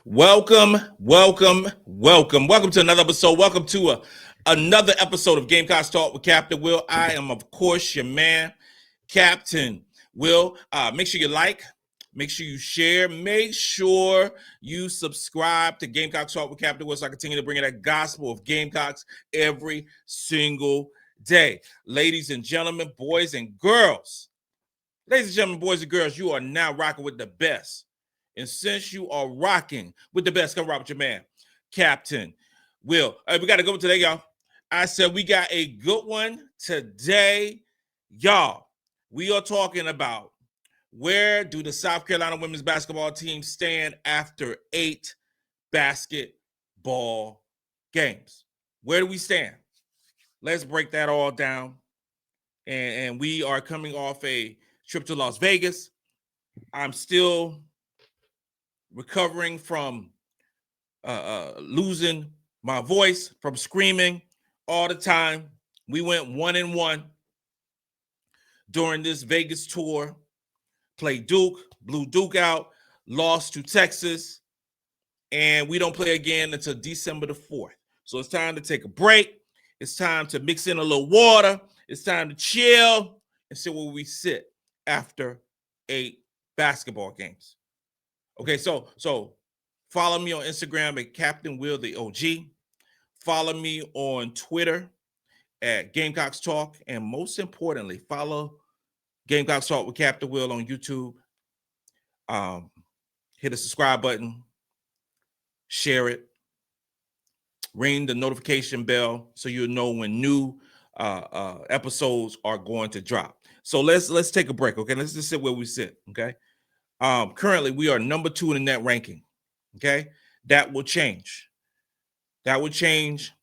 Welcome to another episode. Welcome to another episode of Gamecocks Talk with Captain Will. I am, of course, your man, Captain Will. Make sure you like, make sure you share, make sure you subscribe to Gamecocks Talk with Captain Will so I continue to bring you that gospel of Gamecocks every single day. Ladies and gentlemen, boys and girls. Ladies and gentlemen, boys and girls, you are now rocking with the best. And since you are rocking with the best, come rock with your man, Captain Will. All right, we got to go today, y'all. I said we got a good one today, y'all. We are talking about where do the South Carolina women's basketball team stand after 8 basketball games? Where do we stand? Let's break that all down. And we are coming off a trip to Las Vegas. I'm still recovering from losing my voice from screaming all the time. We went 1-1 during this Vegas tour. Played Duke, blew Duke out, lost to Texas, and we don't play again until December the 4th. So it's time to take a break. It's time to mix in a little water. It's time to chill and see where we sit after 8 basketball games. Okay, so follow me on Instagram at Captain Will the OG. Follow me on Twitter at Gamecocks Talk, and most importantly, follow Gamecocks Talk with Captain Will on YouTube. Hit the subscribe button, share it, ring the notification bell so you'll know when new episodes are going to drop. So let's take a break. Okay, let's just sit where we sit. Okay. Currently, we are number 2 in the net ranking. Okay, that will change. That will change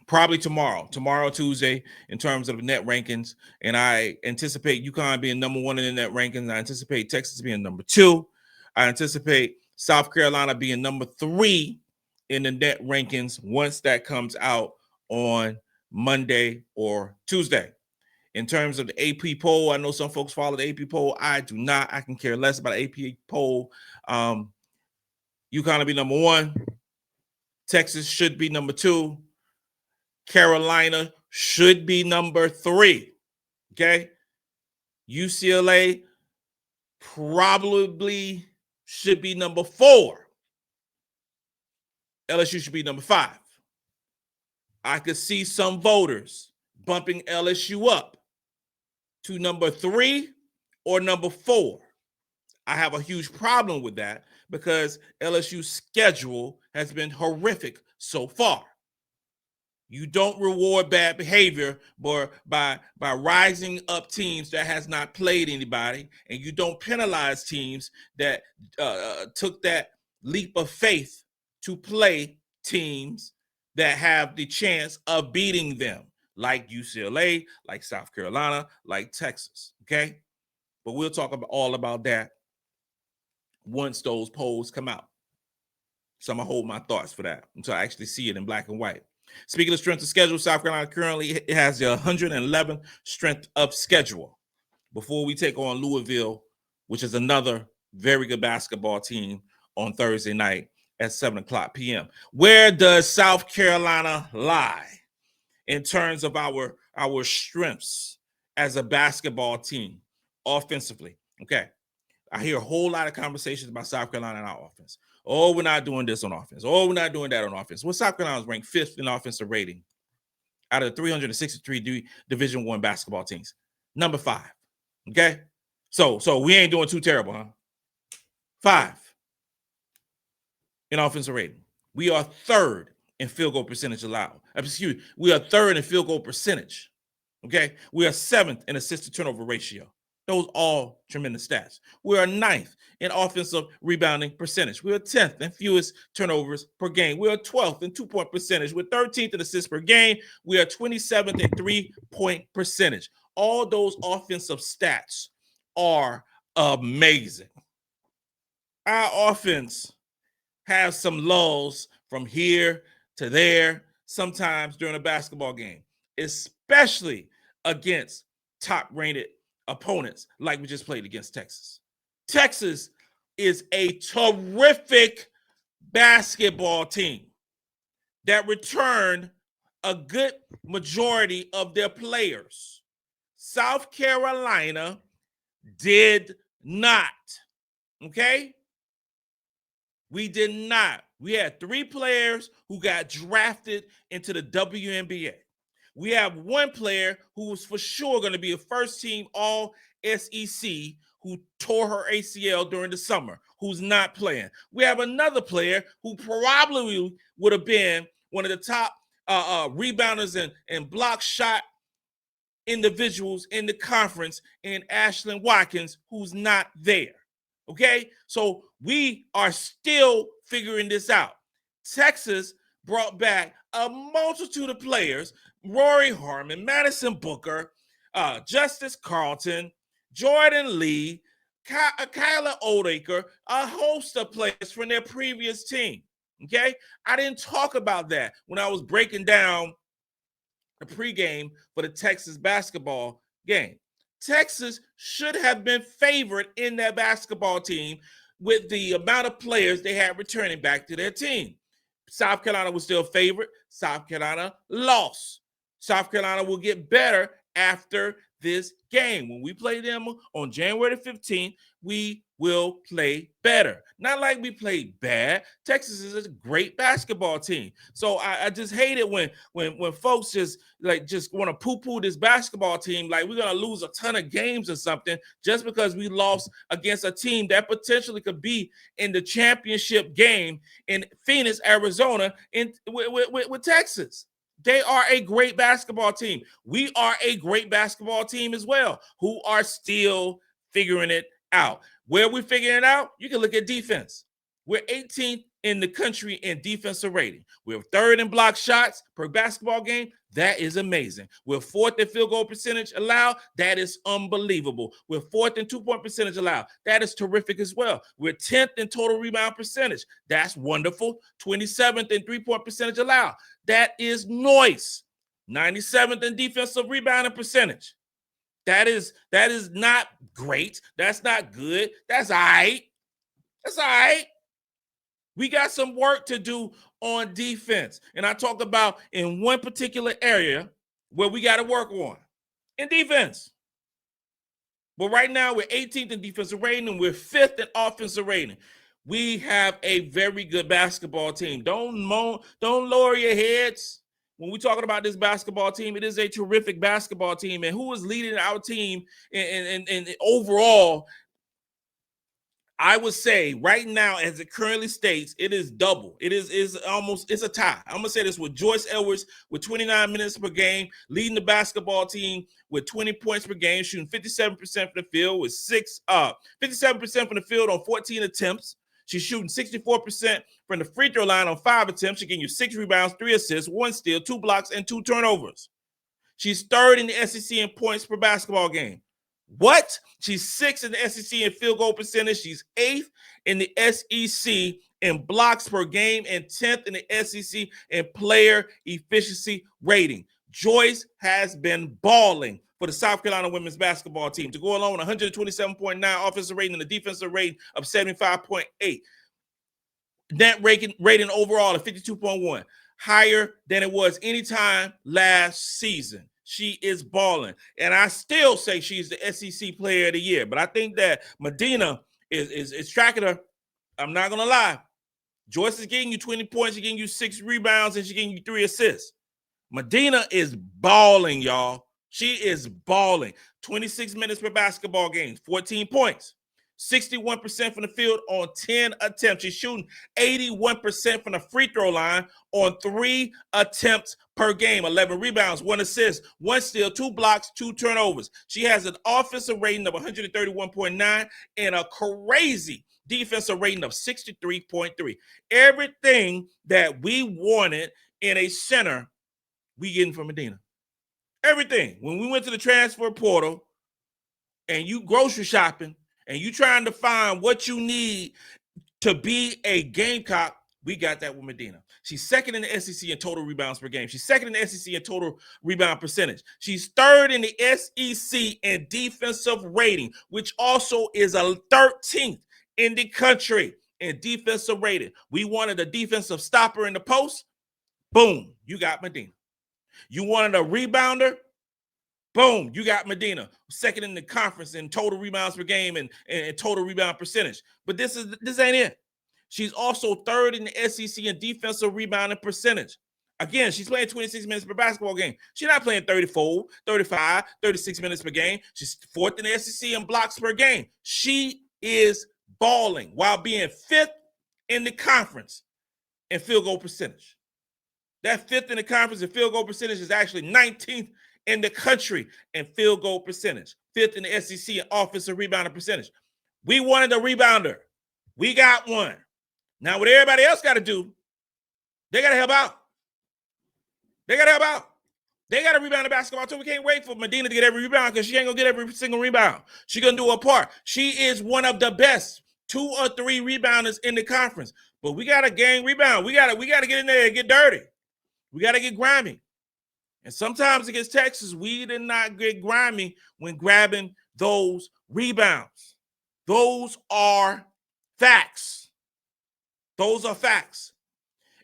probably tomorrow, Tuesday, in terms of net rankings. And I anticipate UConn being number 1 in the net rankings. I anticipate Texas being number 2. I anticipate South Carolina being number 3 in the net rankings once that comes out on Monday or Tuesday. In terms of the AP poll, I know some folks follow the AP poll. I do not. I can care less about the AP poll. UConn will be number 1. Texas should be number 2. Carolina should be number 3. Okay. UCLA probably should be number 4. LSU should be number 5. I could see some voters bumping LSU up to number 3 or number 4. I have a huge problem with that because LSU's schedule has been horrific so far. You don't reward bad behavior by rising up teams that has not played anybody, and you don't penalize teams that took that leap of faith to play teams that have the chance of beating them, like UCLA, like South Carolina, like Texas, okay? But we'll talk all about that once those polls come out. So I'm going to hold my thoughts for that until I actually see it in black and white. Speaking of strength of schedule, South Carolina currently has the 111th strength of schedule before we take on Louisville, which is another very good basketball team on Thursday night at 7:00 p.m. Where does South Carolina lie in terms of our strengths as a basketball team offensively? Okay, I hear a whole lot of conversations about South Carolina and our offense. Oh, we're not doing this on offense. Oh, we're not doing that on offense. Well, South Carolina is ranked 5th in offensive rating out of 363 Division I basketball teams. Number 5. Okay, so we ain't doing too terrible, huh? 5 in offensive rating. We are 3rd in field goal percentage allowed. We are 3rd in field goal percentage. Okay, we are 7th in assist to turnover ratio. Those all tremendous stats. We are 9th in offensive rebounding percentage. We are 10th in fewest turnovers per game. We are 12th in 2-point percentage. We're 13th in assists per game. We are 27th in 3-point percentage. All those offensive stats are amazing. Our offense has some lulls from here to there sometimes during a basketball game, especially against top-rated opponents like we just played against Texas. Texas is a terrific basketball team that returned a good majority of their players. South Carolina did not. Okay? We did not. We had 3 players who got drafted into the WNBA. We have 1 player who was for sure going to be a first-team All-SEC who tore her ACL during the summer, who's not playing. We have another player who probably would have been one of the top rebounders and block shot individuals in the conference, in Ashlyn Watkins, who's not there. Okay, so we are still figuring this out. Texas brought back a multitude of players: Rory Harmon, Madison Booker, Justice Carlton, Jordan Lee, Kyla Oldacre, a host of players from their previous team. Okay, I didn't talk about that when I was breaking down the pregame for the Texas basketball game. Texas should have been favored in that basketball team with the amount of players they had returning back to their team. South Carolina was still favored. South Carolina lost. South Carolina will get better after this game. When we play them on January the 15th, we will play better. Not like we played bad. Texas is a great basketball team. So I just hate it when folks just want to poo-poo this basketball team like we're going to lose a ton of games or something just because we lost against a team that potentially could be in the championship game in Phoenix, Arizona, with Texas. They are a great basketball team. We are a great basketball team as well, who are still figuring it out. Where we're figuring it out, you can look at defense. We're 18th in the country in defensive rating. We're 3rd in block shots per basketball game. That is amazing. We're 4th in field goal percentage allowed. That is unbelievable. We're 4th in 2-point percentage allowed. That is terrific as well. We're 10th in total rebound percentage. That's wonderful. 27th in 3-point percentage allowed. That is noise. 97th in defensive rebounding percentage. That is not great. That's not good. That's all right. That's all right. We got some work to do on defense. And I talk about in one particular area where we got to work on in defense. But right now we're 18th in defensive rating and we're 5th in offensive rating. We have a very good basketball team. Don't lower your heads. When we're talking about this basketball team, it is a terrific basketball team. And who is leading our team and overall, I would say right now, as it currently states, it is double. It is almost, it's a tie. I'm going to say this with Joyce Edwards with 29 minutes per game, leading the basketball team with 20 points per game, shooting 57% from the field with 57% from the field on 14 attempts. She's shooting 64% from the free throw line on 5 attempts. She's getting you 6 rebounds, 3 assists, 1 steal, 2 blocks, and 2 turnovers. She's 3rd in the SEC in points per basketball game. What? She's 6th in the SEC in field goal percentage. She's 8th in the SEC in blocks per game and 10th in the SEC in player efficiency rating. Joyce has been balling for the South Carolina women's basketball team to go along with 127.9 offensive rating and a defensive rating of 75.8. Net rating overall of 52.1, higher than it was anytime last season. She is balling. And I still say she's the SEC player of the year. But I think that Madina is tracking her. I'm not going to lie. Joyce is getting you 20 points. She's getting you 6 rebounds, and she's getting you 3 assists. Madina is balling, y'all. She is balling. 26 minutes per basketball game, 14 points. 61% from the field on 10 attempts. She's shooting 81% from the free throw line on 3 attempts per game. 11 rebounds, 1 assist, 1 steal, 2 blocks, 2 turnovers. She has an offensive rating of 131.9 and a crazy defensive rating of 63.3. Everything that we wanted in a center, we getting from Madina. Everything. When we went to the transfer portal and you grocery shopping and you trying to find what you need to be a Gamecock, we got that with Madina. She's 2nd in the SEC in total rebounds per game. She's 2nd in the SEC in total rebound percentage. She's 3rd in the SEC in defensive rating, which also is a 13th in the country in defensive rating. We wanted a defensive stopper in the post. Boom, you got Madina. You wanted a rebounder. Boom, you got Madina, second in the conference in total rebounds per game and total rebound percentage. But this ain't it. She's also third in the SEC in defensive rebounding percentage. Again, she's playing 26 minutes per basketball game. She's not playing 34, 35, 36 minutes per game. She's fourth in the SEC in blocks per game. She is balling while being fifth in the conference in field goal percentage. That fifth in the conference in field goal percentage is actually 19th in the country in field goal percentage, fifth in the SEC in offensive rebounding percentage. We wanted a rebounder. We got one. Now, what everybody else got to do, they got to help out. They got to rebound the basketball too. We can't wait for Madina to get every rebound because she ain't going to get every single rebound. She's going to do her part. She is one of the best 2 or 3 rebounders in the conference. But we got to gang rebound. We got to get in there and get dirty. We got to get grimy. And sometimes against Texas, we did not get grimy when grabbing those rebounds. Those are facts. Those are facts.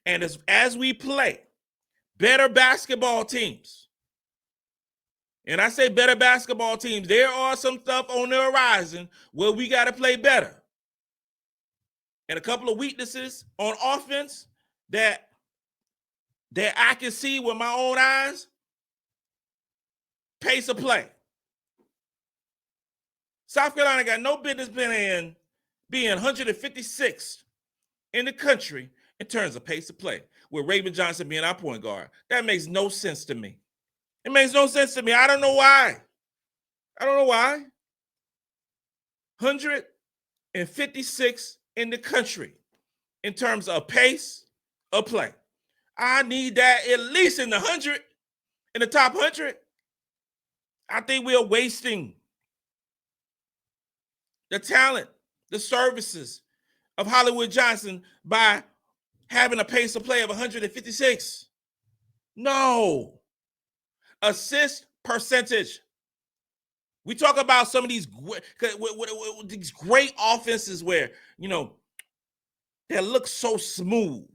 And as we play better basketball teams, and I say better basketball teams, there are some stuff on the horizon where we got to play better. And a couple of weaknesses on offense that I can see with my own eyes. Pace of play. South Carolina got no business being 156th in the country in terms of pace of play, with Raven Johnson being our point guard. That makes no sense to me. It makes no sense to me. I don't know why. 156th in the country in terms of pace of play. I need that at least in the top 100. I think we are wasting the talent, the services of Hollywood Johnson by having a pace of play of 156. No. Assist percentage. We talk about some of these great offenses where, that look so smooth.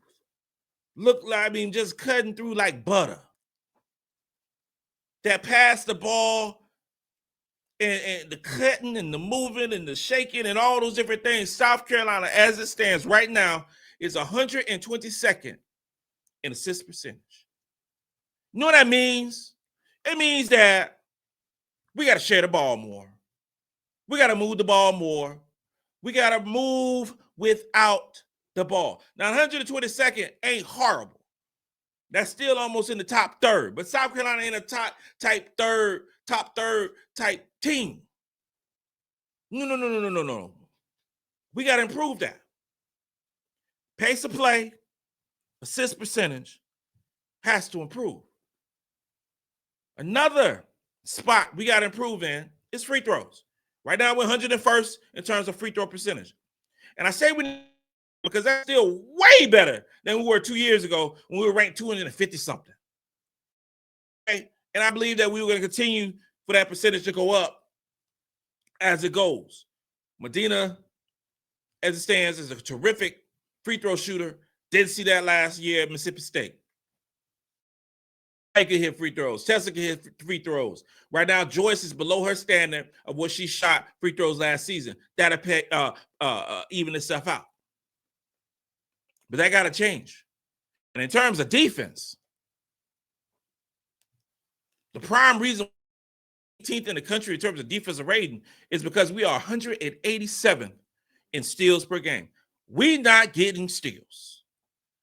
Look like, just cutting through like butter. That pass the ball and the cutting and the moving and the shaking and all those different things. South Carolina, as it stands right now, is 122nd in assist percentage. You know what that means? It means that we got to share the ball more. We got to move the ball more. We got to move without the ball. Now, 122nd ain't horrible. That's still almost in the top third. But South Carolina in a top third type team. No. We got to improve that. Pace of play, assist percentage has to improve. Another spot we got to improve in is free throws. Right now, we're 101st in terms of free throw percentage. And I say we because that's still way better than we were 2 years ago when we were ranked 250-something. Okay? And I believe that we were going to continue for that percentage to go up as it goes. Madina, as it stands, is a terrific free throw shooter. Didn't see that last year at Mississippi State. I can hit free throws. Tessa can hit free throws. Right now, Joyce is below her standard of what she shot free throws last season. That'll even itself out. But that got to change. And in terms of defense, the prime reason 18th in the country in terms of defensive rating is because we are 187 in steals per game. We're not getting steals.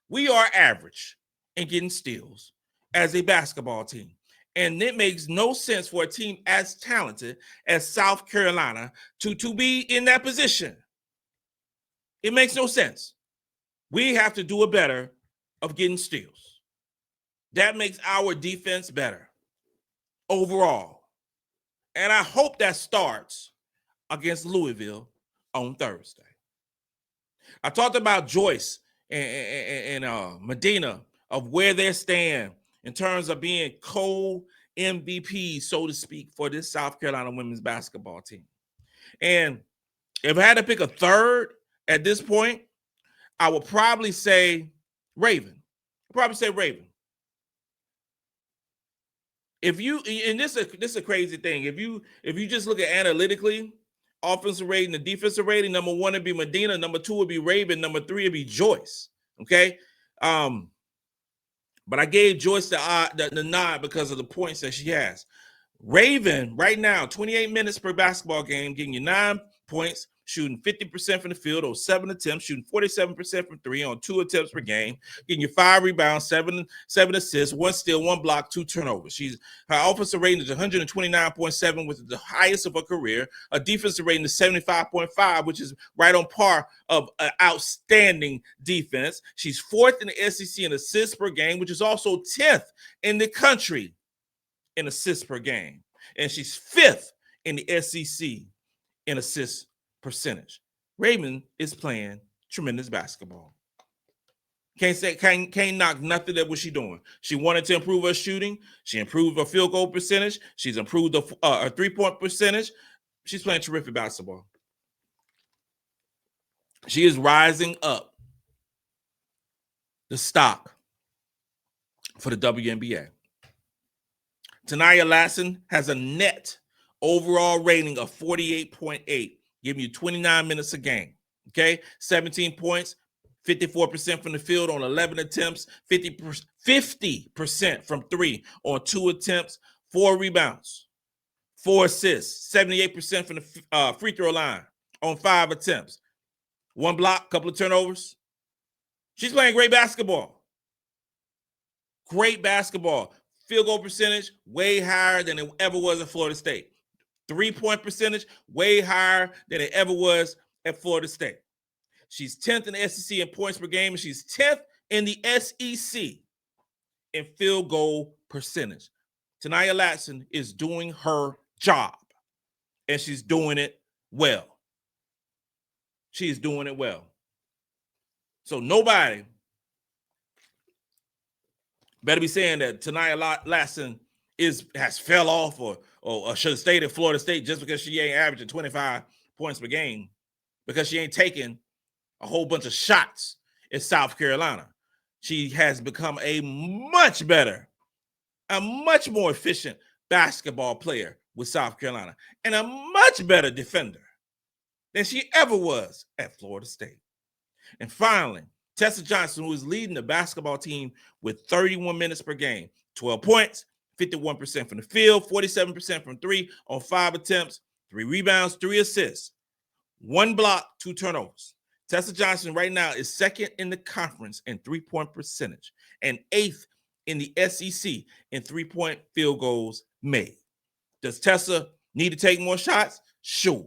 We are average in getting steals as a basketball team. And it makes no sense for a team as talented as South Carolina to be in that position. It makes no sense. We have to do a better of getting steals. That makes our defense better overall. And I hope that starts against Louisville on Thursday. I talked about Joyce and Madina of where they stand in terms of being co-MVP, so to speak, for this South Carolina women's basketball team. And if I had to pick a third at this point, I would probably say Raven. If you, and this is a crazy thing. If you just look at analytically, offensive rating and defensive rating, number 1 would be Madina, number 2 would be Raven, number 3 would be Joyce. Okay. But I gave Joyce the nod because of the points that she has. Raven, right now, 28 minutes per basketball game, getting you 9 points, shooting 50% from the field on 7 attempts, shooting 47% from 3 on 2 attempts per game, getting you 5 rebounds, 7 assists, 1 steal, 1 block, 2 turnovers. Her offensive rating is 129.7, which is the highest of her career. Her defensive rating is 75.5, which is right on par of an outstanding defense. She's 4th in the SEC in assists per game, which is also 10th in the country in assists per game. And she's 5th in the SEC in assist percentage. Raven is playing tremendous basketball. Can't knock nothing at what she's doing. She wanted to improve her shooting. She improved her field goal percentage. She's improved her 3-point percentage. She's playing terrific basketball. She is rising up the stock for the WNBA. Tanaya Latson has a net overall rating of 48.8, giving you 29 minutes a game. Okay, 17 points, 54% from the field on 11 attempts, 50% from 3 on 2 attempts, 4 rebounds, 4 assists, 78% from the free throw line on 5 attempts, 1 block, couple of turnovers. She's playing great basketball. Great basketball. Field goal percentage way higher than it ever was at Florida State. 3-point percentage way higher than it ever was at Florida State. She's 10th in the SEC in points per game, and she's 10th in the SEC in field goal percentage. Tanaya Latson is doing her job, and she's doing it well. She's doing it well. So nobody better be saying that Tanaya Latson has fell off or should have stayed at Florida State just because she ain't averaging 25 points per game, because she ain't taking a whole bunch of shots in South Carolina. She has become a much better, a much more efficient basketball player with South Carolina, and a much better defender than she ever was at Florida State. And finally, Tessa Johnson, who is leading the basketball team with 31 minutes per game, 12 points, 51% from the field, 47% from 3 on 5 attempts, 3 rebounds, 3 assists, 1 block, 2 turnovers. Tessa Johnson right now is 2nd in the conference in 3-point percentage and 8th in the SEC in 3-point field goals made. Does Tessa need to take more shots? Sure.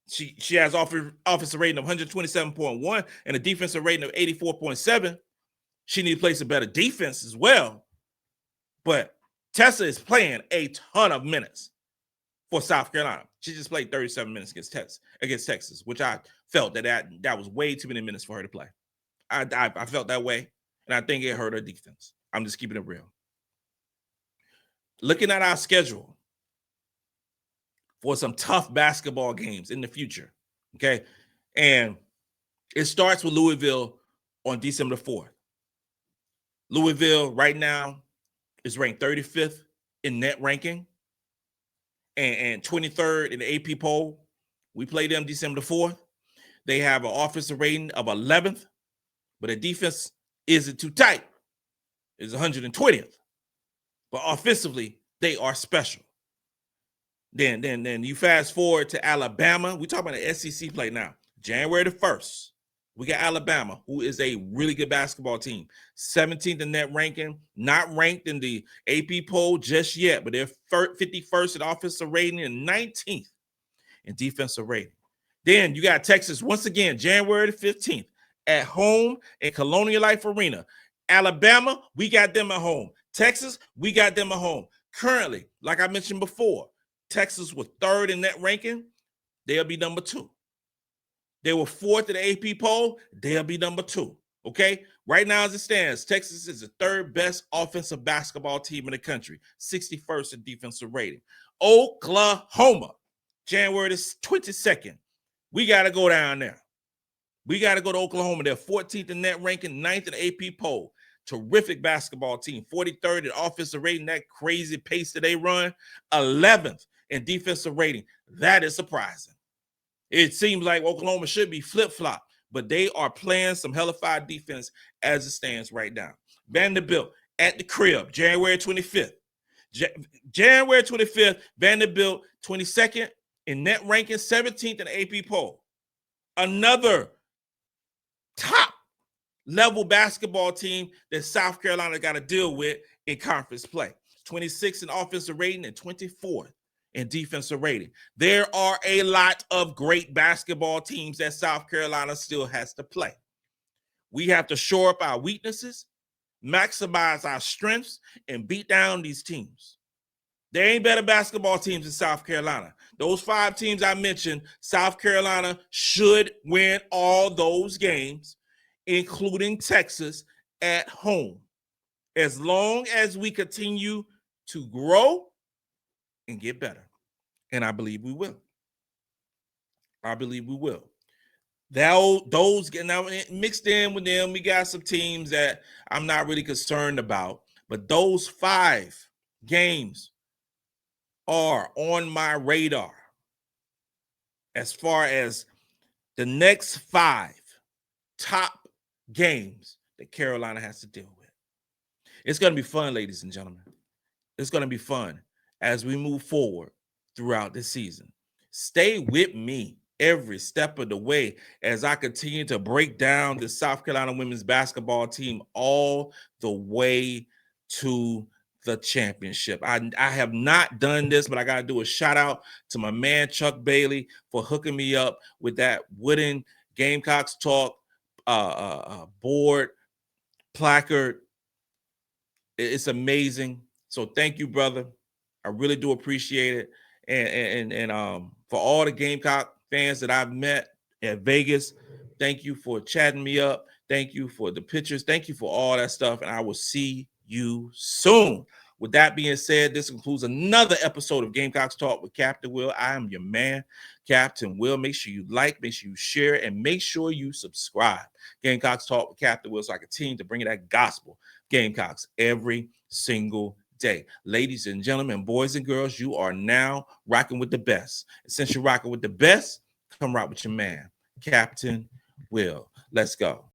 She has offensive rating of 127.1 and a defensive rating of 84.7. She needs to play some better defense as well. But Tessa is playing a ton of minutes for South Carolina. She just played 37 minutes against Texas, which I felt that was way too many minutes for her to play. I felt that way, and I think it hurt her defense. I'm just keeping it real. Looking at our schedule for some tough basketball games in the future, okay? And it starts with Louisville on December 4th. Louisville right now is ranked 35th in net ranking and 23rd in the AP poll. We play them December 4th. They have an offensive rating of 11th, but the defense isn't too tight. It's 120th. But offensively, they are special. Then you fast forward to Alabama. We're talking about the SEC play now. January the 1st, we got Alabama, who is a really good basketball team. 17th in net ranking, not ranked in the AP poll just yet, but they're 51st in offensive rating and 19th in defensive rating. Then you got Texas once again, January the 15th, at home in Colonial Life Arena. Alabama, we got them at home. Texas, we got them at home. Currently, like I mentioned before, Texas was 3rd in net ranking. They'll be number 2. They were 4th in the AP poll. They'll be number 2. Okay? Right now, as it stands, Texas is the 3rd best offensive basketball team in the country, 61st in defensive rating. Oklahoma, January the 22nd. We got to go down there. We got to go to Oklahoma. They're 14th in net ranking, 9th in AP poll. Terrific basketball team. 43rd in offensive rating, that crazy pace that they run. 11th in defensive rating. That is surprising. It seems like Oklahoma should be flip-flop, but they are playing some hellified defense as it stands right now. Vanderbilt at the crib, January 25th. January 25th, Vanderbilt 22nd in net ranking, 17th in AP poll. Another top level basketball team that South Carolina got to deal with in conference play. 26th in offensive rating and 24th in defensive rating. There are a lot of great basketball teams that South Carolina still has to play. We have to shore up our weaknesses, maximize our strengths, and beat down these teams. There ain't better basketball teams in South Carolina. Those 5 teams I mentioned, South Carolina should win all those games, including Texas, at home. As long as we continue to grow and get better. And I believe we will. I believe we will. Those get now mixed in with them. We got some teams that I'm not really concerned about, but those 5 games are on my radar as far as the next 5 top games that Carolina has to deal with. It's going to be fun, ladies and gentlemen. It's going to be fun as we move forward throughout this season. Stay with me every step of the way as I continue to break down the South Carolina women's basketball team all the way to the championship. I have not done this, but I got to do a shout out to my man Chuck Bailey for hooking me up with that wooden Gamecocks Talk board placard. It's amazing. So thank you, brother. I really do appreciate it. And for all the Gamecock fans that I've met at Vegas, thank you for chatting me up. Thank you for the pictures. Thank you for all that stuff. And I will see you soon. With that being said, this concludes another episode of Gamecocks Talk with Captain Will. I am your man, Captain Will. Make sure you like, make sure you share, and make sure you subscribe. Gamecocks Talk with Captain Will, so I continue to bring you that gospel Gamecocks every single day. Ladies and gentlemen, boys and girls, you are now rocking with the best. And since you're rocking with the best, come rock with your man, Captain Will. Let's go.